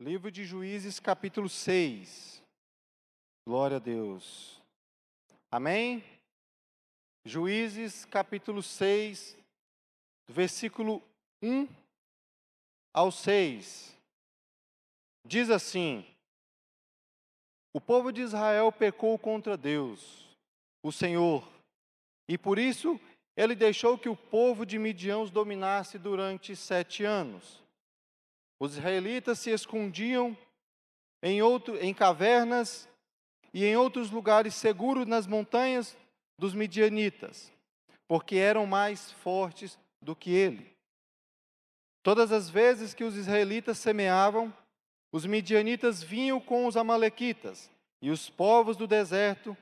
Livro de Juízes, capítulo 6. Glória a Deus. Amém? Juízes, capítulo 6, do versículo 1 ao 6. Diz assim: O povo de Israel pecou contra Deus, o Senhor, e por isso ele deixou que o povo de Midian os dominasse durante 7 anos. Os israelitas se escondiam em cavernas e em outros lugares seguros nas montanhas dos midianitas, porque eram mais fortes do que ele. Todas as vezes que os israelitas semeavam, os midianitas vinham com os amalequitas e os povos do deserto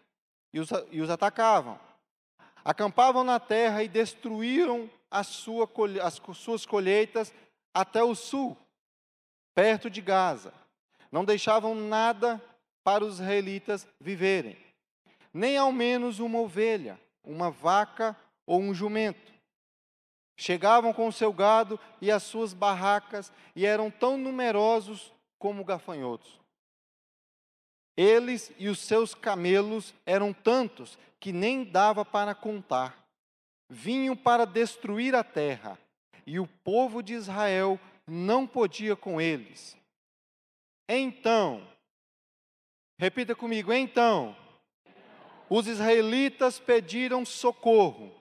e os atacavam. Acampavam na terra e destruíram as suas colheitas até o sul, perto de Gaza. Não deixavam nada para os israelitas viverem, nem ao menos uma ovelha, uma vaca ou um jumento. Chegavam com o seu gado e as suas barracas e eram tão numerosos como gafanhotos. Eles e os seus camelos eram tantos que nem dava para contar. Vinham para destruir a terra, e o povo de Israel não podia com eles. Então, repita comigo, então, os israelitas pediram socorro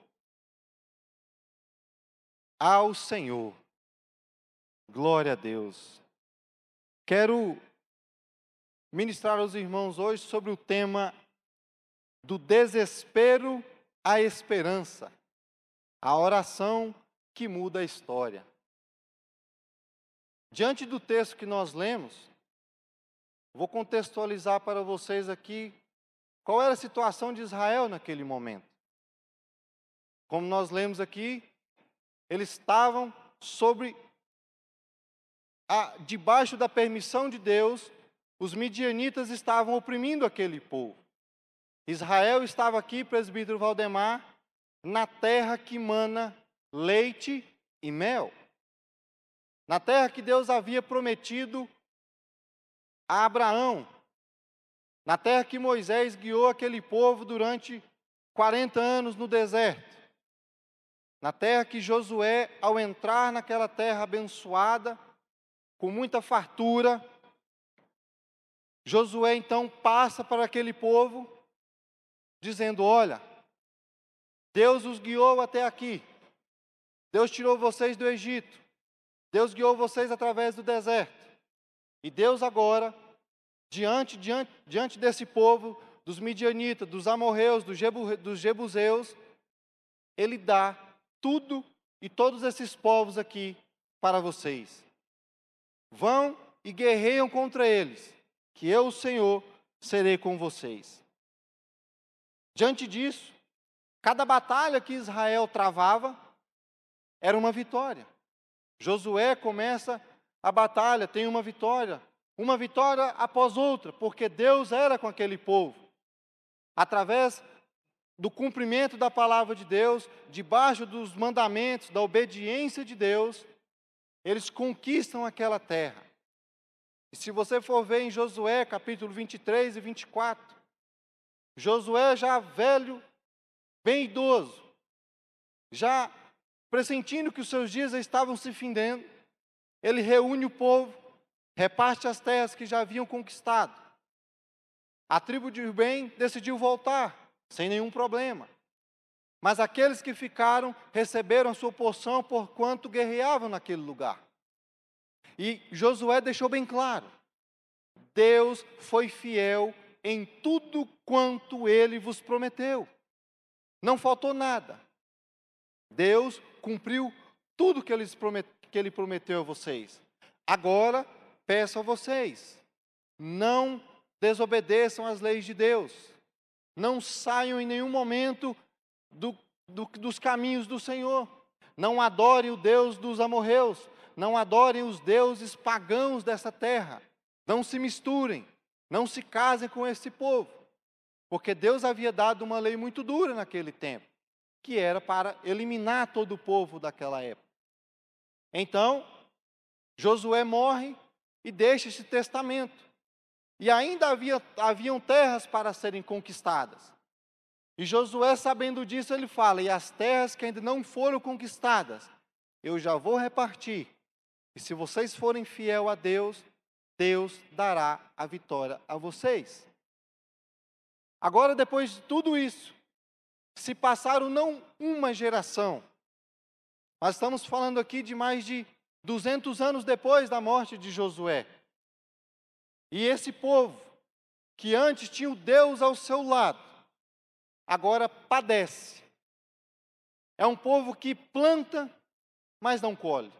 ao Senhor. Glória a Deus. Quero ministrar aos irmãos hoje sobre o tema do desespero à esperança, a oração que muda a história. Diante do texto que nós lemos, vou contextualizar para vocês aqui qual era a situação de Israel naquele momento. Como nós lemos aqui, eles estavam debaixo da permissão de Deus, os midianitas estavam oprimindo aquele povo. Israel estava aqui, presbítero Valdemar, na terra que mana leite e mel. Na terra que Deus havia prometido a Abraão. Na terra que Moisés guiou aquele povo durante 40 anos no deserto. Na terra que Josué, ao entrar naquela terra abençoada, com muita fartura, Josué então passa para aquele povo, dizendo: olha, Deus os guiou até aqui. Deus tirou vocês do Egito. Deus guiou vocês através do deserto. E Deus agora, diante desse povo, dos midianitas, dos amorreus, dos jebuseus, Ele dá tudo e todos esses povos aqui para vocês. Vão e guerreiam contra eles, que eu, o Senhor, serei com vocês. Diante disso, cada batalha que Israel travava era uma vitória. Josué começa a batalha, tem uma vitória após outra, porque Deus era com aquele povo. Através do cumprimento da palavra de Deus, debaixo dos mandamentos, da obediência de Deus, eles conquistam aquela terra. E se você for ver em Josué, capítulo 23 e 24, Josué já velho, bem idoso, já pressentindo que os seus dias estavam se findando, ele reúne o povo, reparte as terras que já haviam conquistado. A tribo de Rubem decidiu voltar, sem nenhum problema. Mas aqueles que ficaram receberam a sua porção porquanto guerreavam naquele lugar. E Josué deixou bem claro: Deus foi fiel em tudo quanto Ele vos prometeu. Não faltou nada. Deus cumpriu tudo que Ele prometeu a vocês. Agora, peço a vocês, não desobedeçam as leis de Deus. Não saiam em nenhum momento dos caminhos do Senhor. Não adorem o Deus dos amorreus. Não adorem os deuses pagãos dessa terra. Não se misturem. Não se casem com esse povo. Porque Deus havia dado uma lei muito dura naquele tempo, que era para eliminar todo o povo daquela época. Então, Josué morre, e deixa esse testamento. E ainda haviam terras para serem conquistadas. E Josué, sabendo disso, ele fala: e as terras que ainda não foram conquistadas, eu já vou repartir. E se vocês forem fiel a Deus, Deus dará a vitória a vocês. Agora, depois de tudo isso, se passaram não uma geração, mas estamos falando aqui de mais de 200 anos depois da morte de Josué. E esse povo, que antes tinha o Deus ao seu lado, agora padece. É um povo que planta, mas não colhe.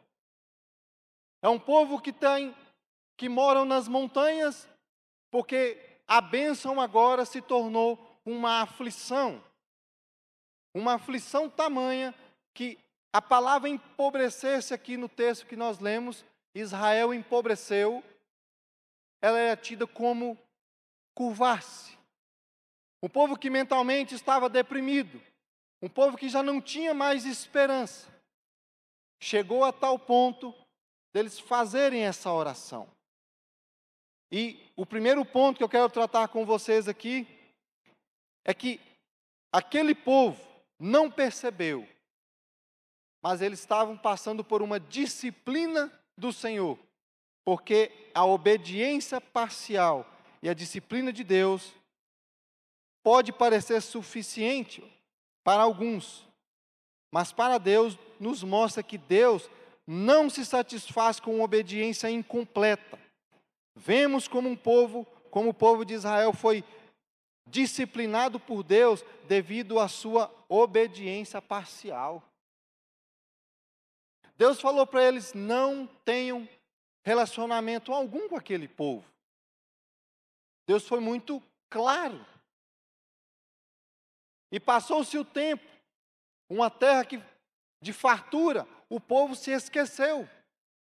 É um povo que moram nas montanhas, porque a bênção agora se tornou uma aflição. Uma aflição tamanha que a palavra empobrecer-se aqui no texto que nós lemos, Israel empobreceu, ela é tida como curvar-se. Um povo que mentalmente estava deprimido, um povo que já não tinha mais esperança, chegou a tal ponto deles fazerem essa oração. E o primeiro ponto que eu quero tratar com vocês aqui é que aquele povo não percebeu, mas eles estavam passando por uma disciplina do Senhor, porque a obediência parcial e a disciplina de Deus pode parecer suficiente para alguns, mas para Deus nos mostra que Deus não se satisfaz com obediência incompleta. Vemos como o povo de Israel foi disciplinado por Deus devido à sua obediência parcial. Deus falou para eles: não tenham relacionamento algum com aquele povo. Deus foi muito claro. E passou-se o tempo, uma terra de fartura, o povo se esqueceu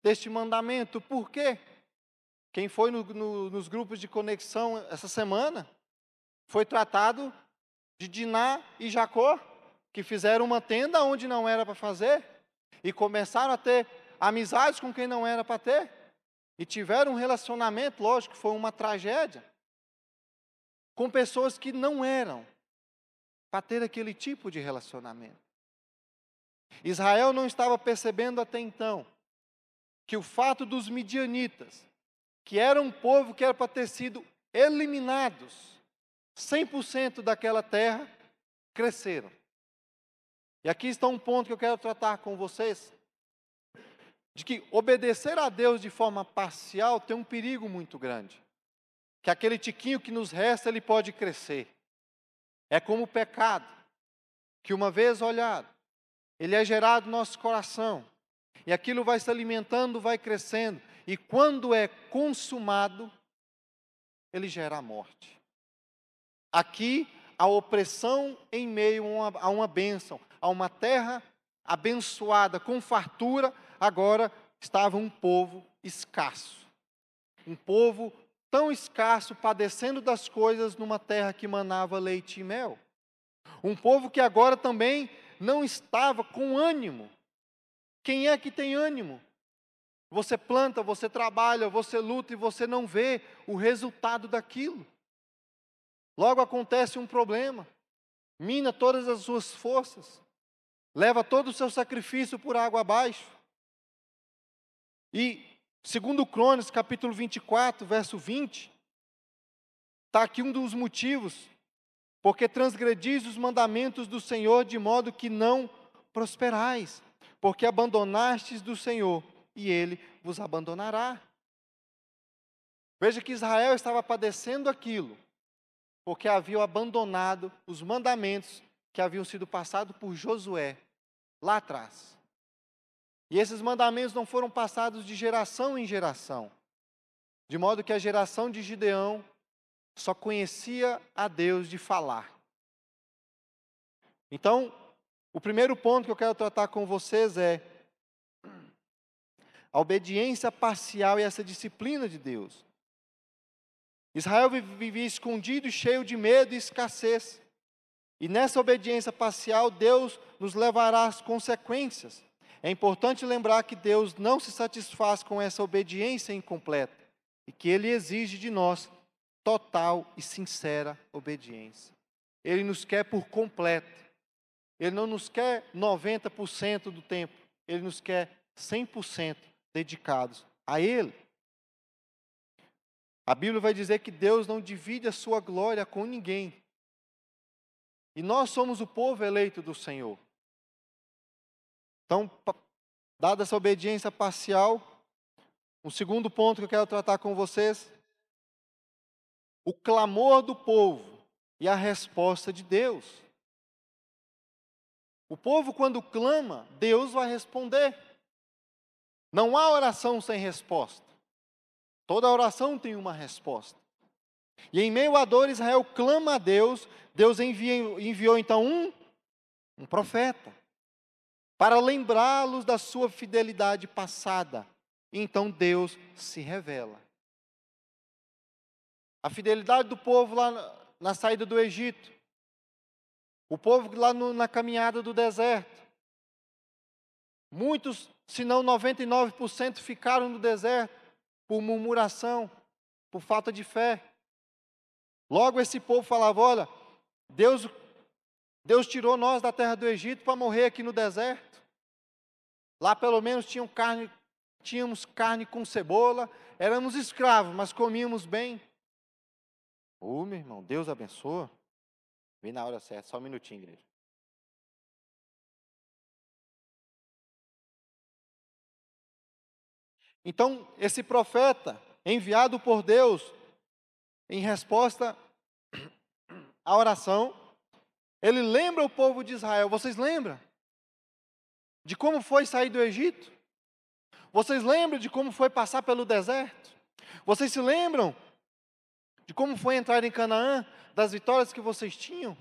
deste mandamento. Por quê? Quem foi nos grupos de conexão essa semana foi tratado de Diná e Jacó, que fizeram uma tenda onde não era para fazer, e começaram a ter amizades com quem não era para ter, e tiveram um relacionamento, lógico que foi uma tragédia, com pessoas que não eram para ter aquele tipo de relacionamento. Israel não estava percebendo até então que o fato dos midianitas, que era um povo que era para ter sido eliminados 100% daquela terra, cresceram. E aqui está um ponto que eu quero tratar com vocês, de que obedecer a Deus de forma parcial tem um perigo muito grande, que aquele tiquinho que nos resta, ele pode crescer. É como o pecado, que uma vez olhado, ele é gerado no nosso coração, e aquilo vai se alimentando, vai crescendo, e quando é consumado, ele gera a morte. Aqui, a opressão em meio a uma bênção, a uma terra abençoada com fartura, agora estava um povo escasso. Um povo tão escasso, padecendo das coisas numa terra que manava leite e mel. Um povo que agora também não estava com ânimo. Quem é que tem ânimo? Você planta, você trabalha, você luta e você não vê o resultado daquilo. Logo acontece um problema, mina todas as suas forças, leva todo o seu sacrifício por água abaixo. E, segundo Crônicas, capítulo 24, verso 20, está aqui um dos motivos, porque transgredis os mandamentos do Senhor de modo que não prosperais, porque abandonastes do Senhor, e Ele vos abandonará. Veja que Israel estava padecendo aquilo, porque haviam abandonado os mandamentos que haviam sido passados por Josué, lá atrás. E esses mandamentos não foram passados de geração em geração, de modo que a geração de Gideão só conhecia a Deus de falar. Então, o primeiro ponto que eu quero tratar com vocês é a obediência parcial e essa disciplina de Deus. Israel vivia escondido e cheio de medo e escassez. E nessa obediência parcial, Deus nos levará às consequências. é importante lembrar que Deus não se satisfaz com essa obediência incompleta e que Ele exige de nós total e sincera obediência. Ele nos quer por completo. Ele não nos quer 90% do tempo. Ele nos quer 100% dedicados a Ele. A Bíblia vai dizer que Deus não divide a sua glória com ninguém. E nós somos o povo eleito do Senhor. Então, dada essa obediência parcial, um segundo ponto que eu quero tratar com vocês, o clamor do povo e a resposta de Deus. O povo, quando clama, Deus vai responder. Não há oração sem resposta. Toda oração tem uma resposta. E em meio à dor, Israel clama a Deus. Deus enviou então um profeta para lembrá-los da sua fidelidade passada. E então Deus se revela. A fidelidade do povo lá na saída do Egito. O povo lá na caminhada do deserto. Muitos, se não 99%, ficaram no deserto por murmuração, por falta de fé. Logo esse povo falava, olha, Deus tirou nós da terra do Egito para morrer aqui no deserto. Lá pelo menos tínhamos carne com cebola, éramos escravos, mas comíamos bem. Meu irmão, Deus abençoa. Vem na hora certa, só um minutinho, igreja. Então, esse profeta, enviado por Deus, em resposta à oração, ele lembra o povo de Israel. Vocês lembram de como foi sair do Egito? Vocês lembram de como foi passar pelo deserto? Vocês se lembram de como foi entrar em Canaã, das vitórias que vocês tinham?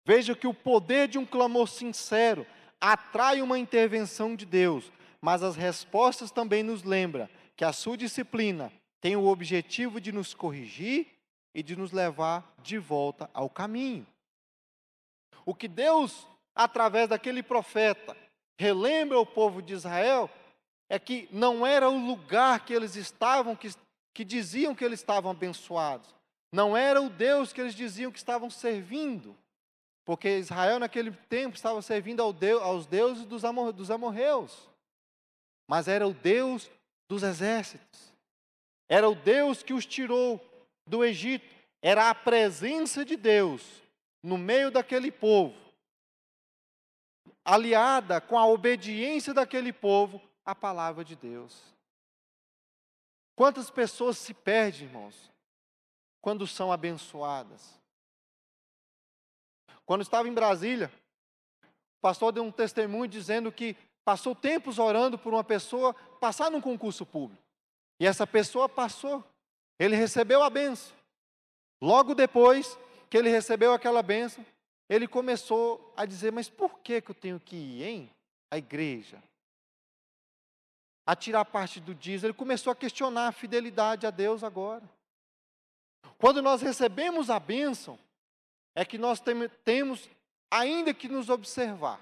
Veja que o poder de um clamor sincero atrai uma intervenção de Deus, mas as respostas também nos lembram que a sua disciplina tem o objetivo de nos corrigir e de nos levar de volta ao caminho. O que Deus, através daquele profeta, relembra ao povo de Israel, é que não era o lugar que eles estavam, que diziam que eles estavam abençoados. Não era o Deus que eles diziam que estavam servindo. Porque Israel naquele tempo estava servindo aos deuses dos amorreus. Mas era o Deus dos exércitos. Era o Deus que os tirou do Egito. Era a presença de Deus no meio daquele povo, aliada com a obediência daquele povo à palavra de Deus. Quantas pessoas se perdem, irmãos, quando são abençoadas? Quando estava em Brasília, o pastor deu um testemunho dizendo que passou tempos orando por uma pessoa passar num concurso público. E essa pessoa passou. Ele recebeu a bênção. Logo depois que ele recebeu aquela bênção, ele começou a dizer, mas por que eu tenho que ir, hein? À igreja? A tirar parte do dízimo. Ele começou a questionar a fidelidade a Deus agora. Quando nós recebemos a bênção, é que nós temos ainda que nos observar,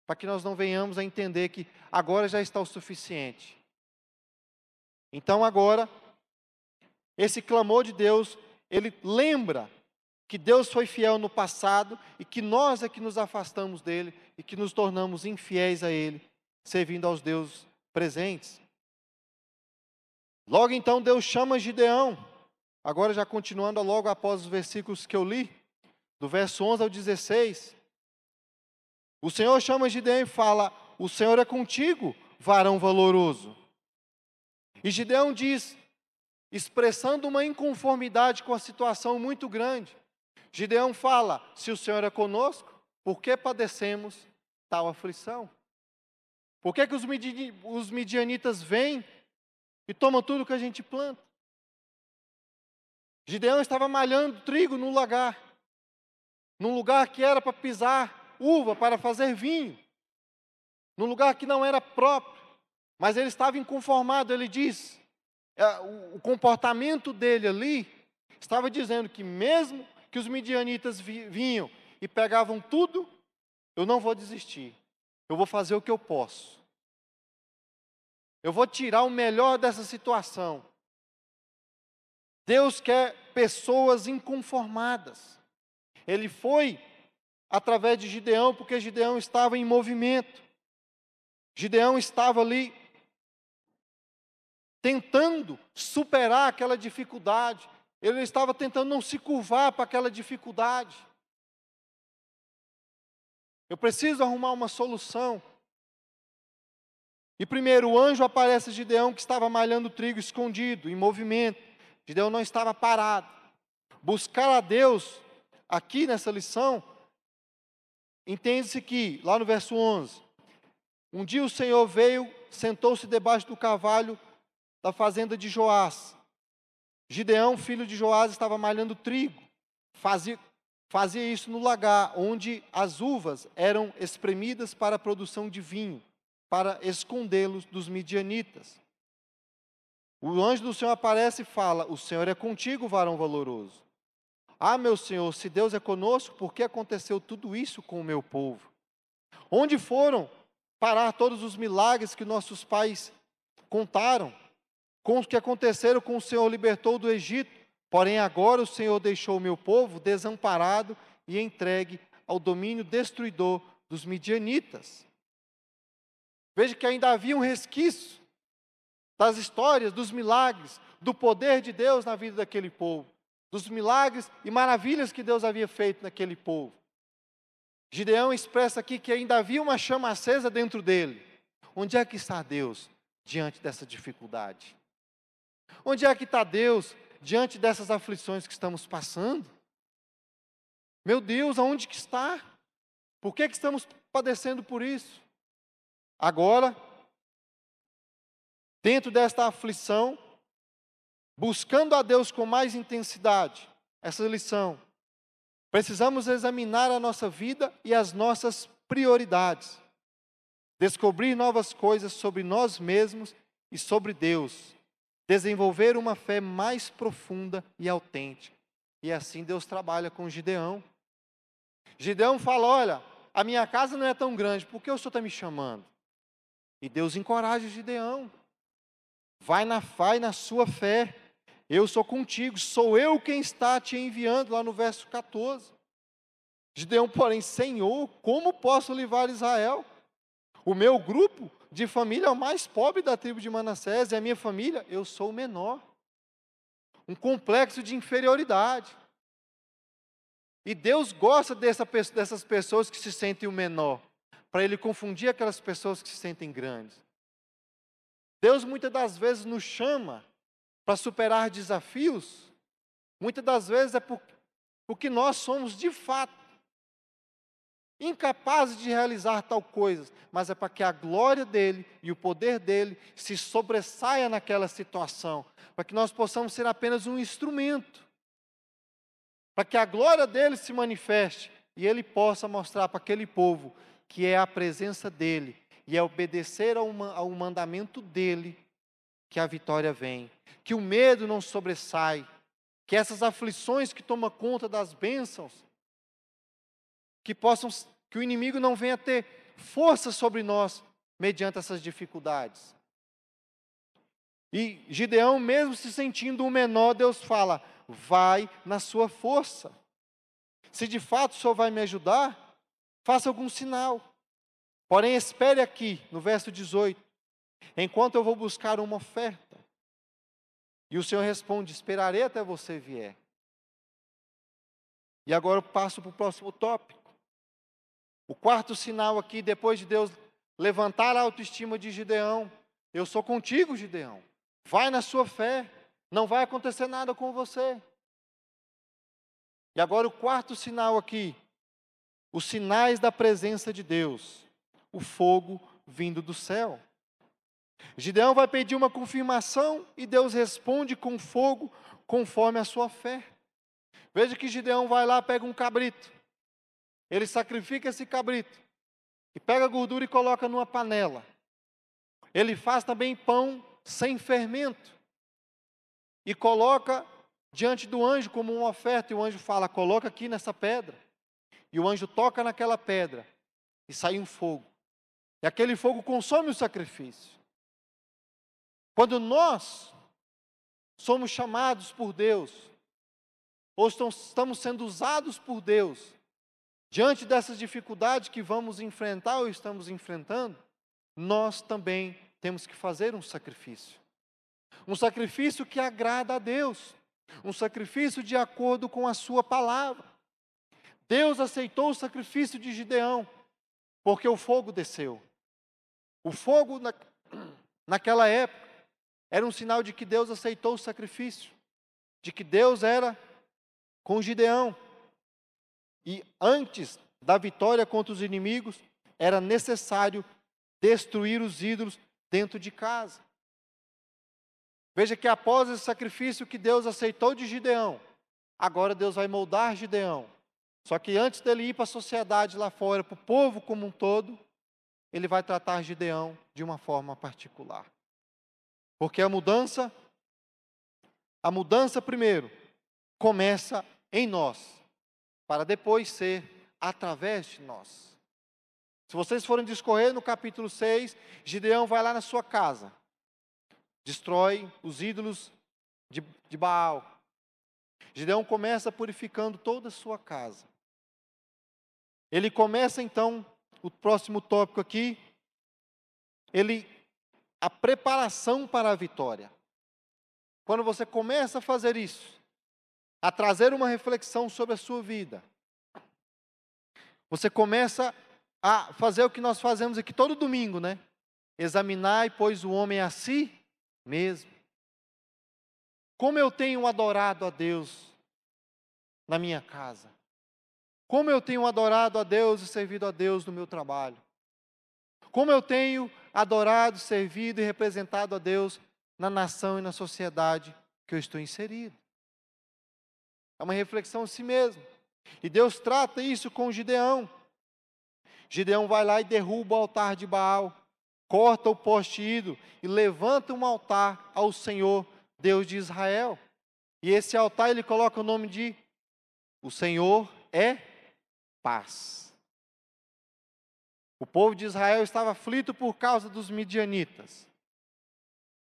para que nós não venhamos a entender que agora já está o suficiente. Então agora, esse clamor de Deus, ele lembra que Deus foi fiel no passado e que nós é que nos afastamos dele e que nos tornamos infiéis a ele, servindo aos deuses presentes. Logo então Deus chama Gideão. Agora já continuando logo após os versículos que eu li, do verso 11 ao 16. O Senhor chama Gideão e fala, o Senhor é contigo, varão valoroso. E Gideão diz, expressando uma inconformidade com a situação muito grande. Gideão fala, se o Senhor é conosco, por que padecemos tal aflição? Por que os midianitas vêm e tomam tudo que a gente planta? Gideão estava malhando trigo num lugar que era para pisar uva, para fazer vinho, num lugar que não era próprio, mas ele estava inconformado. Ele diz, o comportamento dele ali estava dizendo que mesmo que os midianitas vinham e pegavam tudo, eu não vou desistir. Eu vou fazer o que eu posso. Eu vou tirar o melhor dessa situação. Deus quer pessoas inconformadas. Ele foi através de Gideão, porque Gideão estava em movimento. Gideão estava ali tentando superar aquela dificuldade. Ele estava tentando não se curvar para aquela dificuldade. Eu preciso arrumar uma solução. E primeiro, o anjo aparece a Gideão, que estava malhando trigo escondido, em movimento. Gideão não estava parado. Buscar a Deus, aqui nessa lição, entende-se que, lá no verso 11, um dia o Senhor veio, sentou-se debaixo do carvalho da fazenda de Joás. Gideão, filho de Joás, estava malhando trigo. Fazia isso no lagar, onde as uvas eram espremidas para a produção de vinho, para escondê-los dos midianitas. O anjo do Senhor aparece e fala: o Senhor é contigo, varão valoroso. Ah, meu Senhor, se Deus é conosco, por que aconteceu tudo isso com o meu povo? Onde foram parar todos os milagres que nossos pais contaram? Com os que aconteceram com o Senhor libertou do Egito. Porém agora o Senhor deixou o meu povo desamparado e entregue ao domínio destruidor dos midianitas. Veja que ainda havia um resquício das histórias, dos milagres, do poder de Deus na vida daquele povo, dos milagres e maravilhas que Deus havia feito naquele povo. Gideão expressa aqui que ainda havia uma chama acesa dentro dele. Onde é que está Deus diante dessa dificuldade? Onde é que está Deus diante dessas aflições que estamos passando? Meu Deus, aonde que está? Por que estamos padecendo por isso? Agora, dentro desta aflição, buscando a Deus com mais intensidade, essa lição, precisamos examinar a nossa vida e as nossas prioridades, descobrir novas coisas sobre nós mesmos e sobre Deus, desenvolver uma fé mais profunda e autêntica. E assim Deus trabalha com Gideão. Gideão fala: olha, a minha casa não é tão grande, por que o Senhor está me chamando? E Deus encoraja Gideão. Vai na sua fé. Eu sou contigo, sou eu quem está te enviando, lá no verso 14. Gideão, porém, Senhor, como posso livrar Israel? O meu grupo de família é o mais pobre da tribo de Manassés, e a minha família, eu sou o menor. Um complexo de inferioridade. E Deus gosta dessas pessoas que se sentem o menor, para Ele confundir aquelas pessoas que se sentem grandes. Deus muitas das vezes nos chama para superar desafios, muitas das vezes é porque nós somos de fato incapazes de realizar tal coisa, mas é para que a glória dEle e o poder dEle se sobressaia naquela situação, para que nós possamos ser apenas um instrumento, para que a glória dEle se manifeste e Ele possa mostrar para aquele povo que é a presença dEle e é obedecer ao mandamento dEle que a vitória vem, que o medo não sobressai, que essas aflições que tomam conta das bênçãos, que o inimigo não venha ter força sobre nós mediante essas dificuldades. E Gideão, mesmo se sentindo o menor, Deus fala: vai na sua força. Se de fato o Senhor vai me ajudar, faça algum sinal. Porém, espere aqui, no verso 18, enquanto eu vou buscar uma oferta. E o Senhor responde: esperarei até você vier. E agora eu passo para o próximo tópico. O quarto sinal aqui, depois de Deus levantar a autoestima de Gideão: eu sou contigo, Gideão. Vai na sua fé, não vai acontecer nada com você. E agora o quarto sinal aqui, os sinais da presença de Deus, o fogo vindo do céu. Gideão vai pedir uma confirmação e Deus responde com fogo conforme a sua fé. Veja que Gideão vai lá, pega um cabrito, ele sacrifica esse cabrito, e pega a gordura e coloca numa panela. Ele faz também pão sem fermento, e coloca diante do anjo como uma oferta, e o anjo fala: coloca aqui nessa pedra. E o anjo toca naquela pedra, e sai um fogo. E aquele fogo consome o sacrifício. Quando nós somos chamados por Deus, ou estamos sendo usados por Deus, diante dessas dificuldades que vamos enfrentar ou estamos enfrentando, nós também temos que fazer um sacrifício. Um sacrifício que agrada a Deus. Um sacrifício de acordo com a sua palavra. Deus aceitou o sacrifício de Gideão, porque o fogo desceu. O fogo naquela época era um sinal de que Deus aceitou o sacrifício, de que Deus era com Gideão. E antes da vitória contra os inimigos, era necessário destruir os ídolos dentro de casa. Veja que após esse sacrifício que Deus aceitou de Gideão, agora Deus vai moldar Gideão. Só que antes dele ir para a sociedade lá fora, para o povo como um todo, ele vai tratar Gideão de uma forma particular. Porque a mudança primeiro, começa em nós, para depois ser através de nós. Se vocês forem discorrer no capítulo 6, Gideão vai lá na sua casa, destrói os ídolos de Baal. Gideão começa purificando toda a sua casa. Ele começa então, o próximo tópico aqui, a preparação para a vitória. Quando você começa a fazer isso, a trazer uma reflexão sobre a sua vida, você começa a fazer o que nós fazemos aqui todo domingo, né? Examinar e pois o homem a si mesmo. Como eu tenho adorado a Deus na minha casa? Como eu tenho adorado a Deus e servido a Deus no meu trabalho? Como eu tenho adorado, servido e representado a Deus na nação e na sociedade que eu estou inserido? É uma reflexão em si mesmo. E Deus trata isso com Gideão. Gideão vai lá e derruba o altar de Baal, corta o poste ídolo e levanta um altar ao Senhor, Deus de Israel. E esse altar ele coloca o nome de O Senhor é Paz. O povo de Israel estava aflito por causa dos midianitas.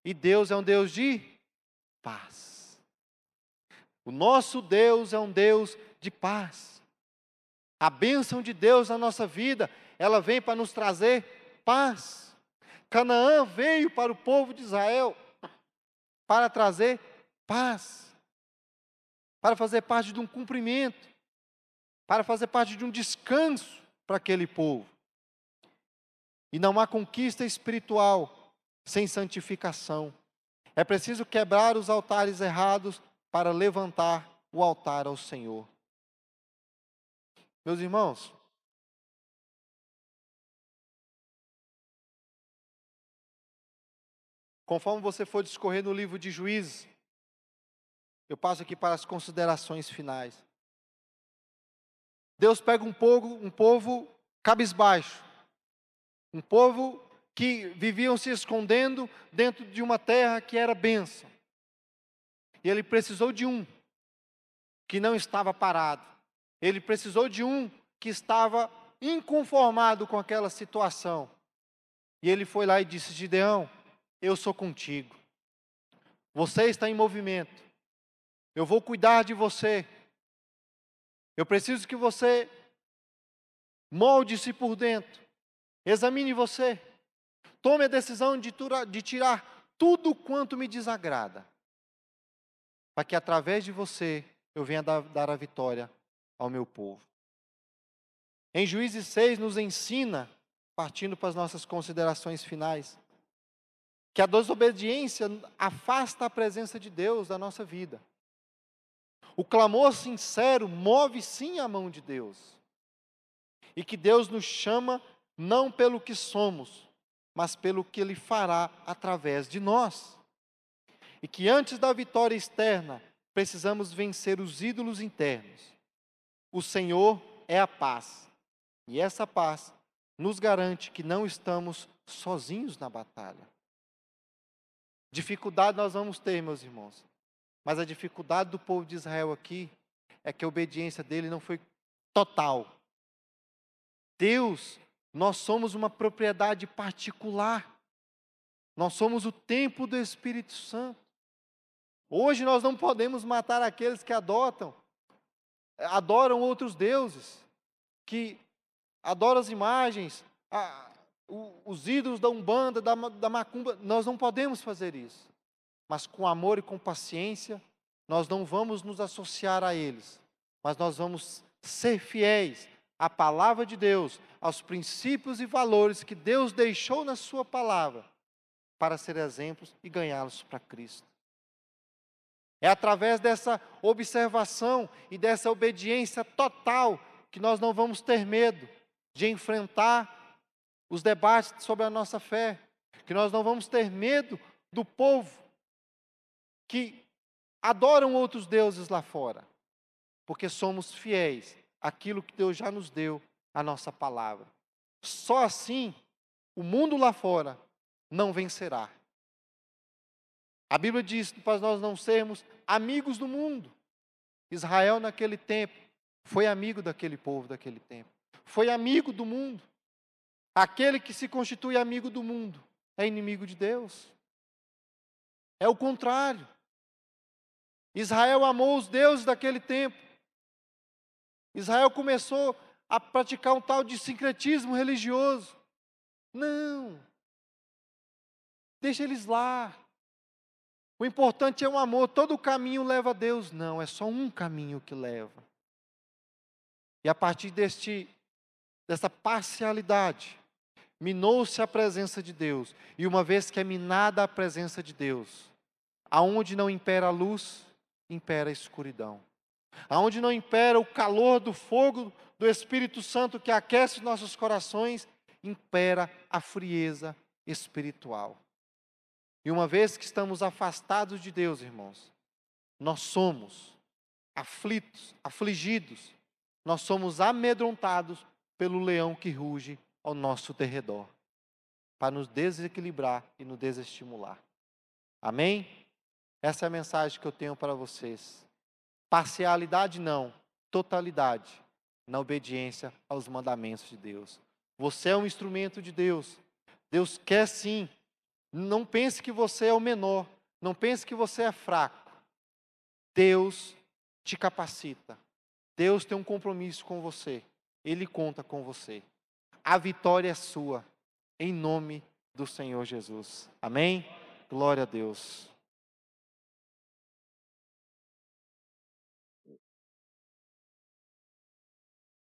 E Deus é um Deus de paz. O nosso Deus é um Deus de paz. A bênção de Deus na nossa vida, ela vem para nos trazer paz. Canaã veio para o povo de Israel para trazer paz, para fazer parte de um cumprimento, para fazer parte de um descanso para aquele povo. E não há conquista espiritual sem santificação. É preciso quebrar os altares errados para levantar o altar ao Senhor. Meus irmãos, conforme você for discorrer no livro de Juízes, eu passo aqui para as considerações finais. Deus pega um povo cabisbaixo, um povo que viviam se escondendo dentro de uma terra que era bênção. E ele precisou de um que não estava parado. Ele precisou de um que estava inconformado com aquela situação. E ele foi lá e disse: Gideão, eu sou contigo. Você está em movimento. Eu vou cuidar de você. Eu preciso que você molde-se por dentro. Examine você. Tome a decisão de tirar tudo quanto me desagrada, para que através de você eu venha dar a vitória ao meu povo. Em Juízes 6 nos ensina, partindo para as nossas considerações finais, que a desobediência afasta a presença de Deus da nossa vida. O clamor sincero move sim a mão de Deus. E que Deus nos chama não pelo que somos, mas pelo que Ele fará através de nós. E que antes da vitória externa, precisamos vencer os ídolos internos. O Senhor é a paz. E essa paz nos garante que não estamos sozinhos na batalha. Dificuldade nós vamos ter, meus irmãos. Mas a dificuldade do povo de Israel aqui é que a obediência dele não foi total. Deus Nós somos uma propriedade particular. Nós somos o templo do Espírito Santo. Hoje nós não podemos matar aqueles que adoram outros deuses, que adoram as imagens, os ídolos da Umbanda, da Macumba. Nós não podemos fazer isso. Mas com amor e com paciência, nós não vamos nos associar a eles, mas nós vamos ser fiéis à palavra de Deus, aos princípios e valores que Deus deixou na sua palavra, para ser exemplos e ganhá-los para Cristo. É através dessa observação e dessa obediência total que nós não vamos ter medo de enfrentar os debates sobre a nossa fé, que nós não vamos ter medo do povo que adoram outros deuses lá fora, porque somos fiéis àquilo que Deus já nos deu, a nossa palavra. Só assim o mundo lá fora não vencerá. A Bíblia diz para nós não sermos amigos do mundo. Israel naquele tempo foi amigo daquele povo daquele tempo. Foi amigo do mundo. Aquele que se constitui amigo do mundo é inimigo de Deus. É o contrário. Israel amou os deuses daquele tempo. Israel começou a praticar um tal de sincretismo religioso. Não. Deixa eles lá. O importante é o amor. Todo caminho leva a Deus. Não, é só um caminho que leva. E a partir dessa parcialidade, minou-se a presença de Deus. E uma vez que é minada a presença de Deus, aonde não impera a luz, impera a escuridão. Aonde não impera o calor do fogo do Espírito Santo que aquece nossos corações, impera a frieza espiritual. E uma vez que estamos afastados de Deus, irmãos, nós somos aflitos, afligidos, nós somos amedrontados pelo leão que ruge ao nosso derredor, para nos desequilibrar e nos desestimular. Amém? Essa é a mensagem que eu tenho para vocês. Parcialidade não, totalidade, na obediência aos mandamentos de Deus. Você é um instrumento de Deus. Deus quer sim. Não pense que você é o menor. Não pense que você é fraco. Deus te capacita. Deus tem um compromisso com você. Ele conta com você. A vitória é sua. Em nome do Senhor Jesus. Amém? Glória a Deus.